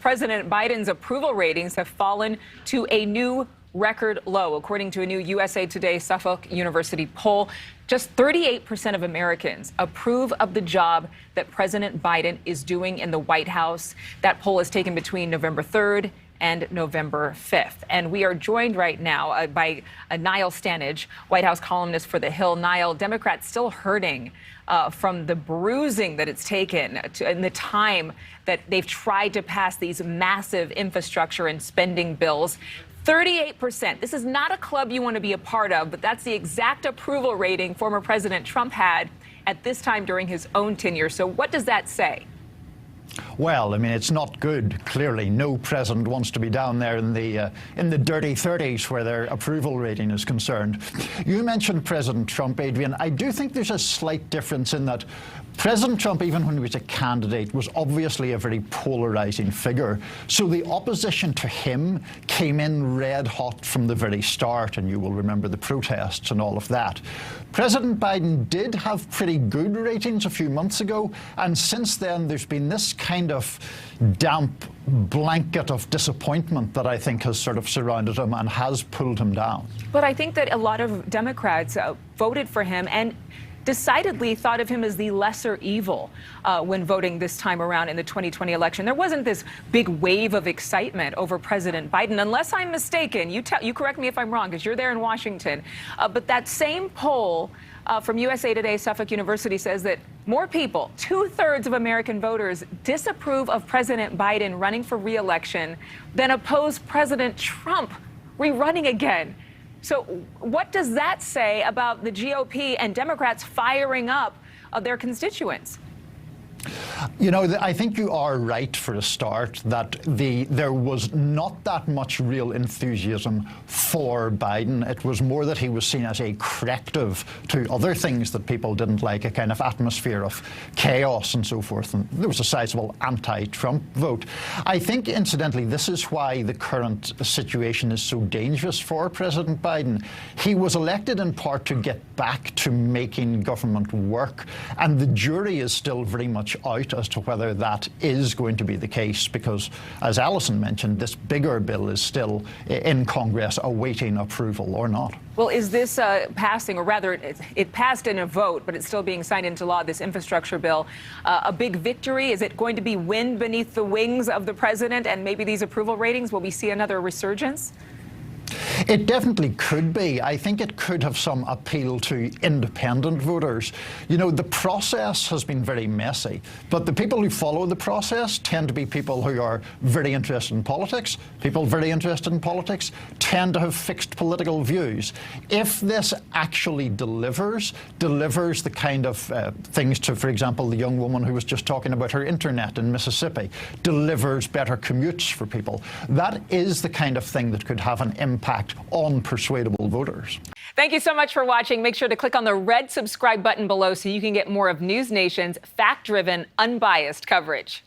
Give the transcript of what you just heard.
President Biden's approval ratings have fallen to a new record low, according to a new USA Today Suffolk University poll. Just 38% of Americans approve of the job that President Biden is doing in the White House. That poll is taken between November 3rd and November 5th. And we are joined right now by Niall Stanage, White House columnist for The Hill. Niall, Democrats still hurting from the bruising that it's taken in the time that they've tried to pass these massive infrastructure and spending bills. 38%. This is not a club you want to be a part of, but that's the exact approval rating former President Trump had at this time during his own tenure. So what does that say? Well, I mean, it's not good. Clearly, no president wants to be down there in the dirty 30s where their approval rating is concerned. You mentioned President Trump, Adrienne. I do think there's a slight difference in that President Trump, even when he was a candidate, was obviously a very polarizing figure. So the opposition to him came in red hot from the very start, and you will remember the protests and all of that. President Biden did have pretty good ratings a few months ago, and since then there's been this kind of damp blanket of disappointment that I think has sort of surrounded him and has pulled him down. But I think that a lot of Democrats voted for him and decidedly thought of him as the lesser evil when voting this time around in the 2020 election. There wasn't this big wave of excitement over President Biden, unless I'm mistaken. You correct me if I'm wrong, because you're there in Washington. But that same poll from USA Today Suffolk University says that more people, 2/3 of American voters, disapprove of President Biden running for re-election than oppose President Trump rerunning again. So what does that say about the GOP and Democrats firing up their constituents? You know, I think you are right for a start that there was not that much real enthusiasm for Biden. It was more that he was seen as a corrective to other things that people didn't like, a kind of atmosphere of chaos and so forth. And there was a sizable anti-Trump vote. I think, incidentally, this is why the current situation is so dangerous for President Biden. He was elected in part to get back to making government work, and the jury is still very much out as to whether that is going to be the case, because, as Alison mentioned, this bigger bill is still in Congress awaiting approval or not. Well, is this passing, or rather it passed in a vote, but it's still being signed into law, this infrastructure bill, a big victory? Is it going to be wind beneath the wings of the president and maybe these approval ratings? Will we see another resurgence? It definitely could be. I think it could have some appeal to independent voters. You know, the process has been very messy, but the people who follow the process tend to be people who are very interested in politics. People very interested in politics tend to have fixed political views. If this actually delivers the kind of things to, for example, the young woman who was just talking about her internet in Mississippi, delivers better commutes for people, that is the kind of thing that could have an impact on persuadable voters. Thank you so much for watching. Make sure to click on the red subscribe button below so you can get more of NewsNation's fact-driven, unbiased coverage.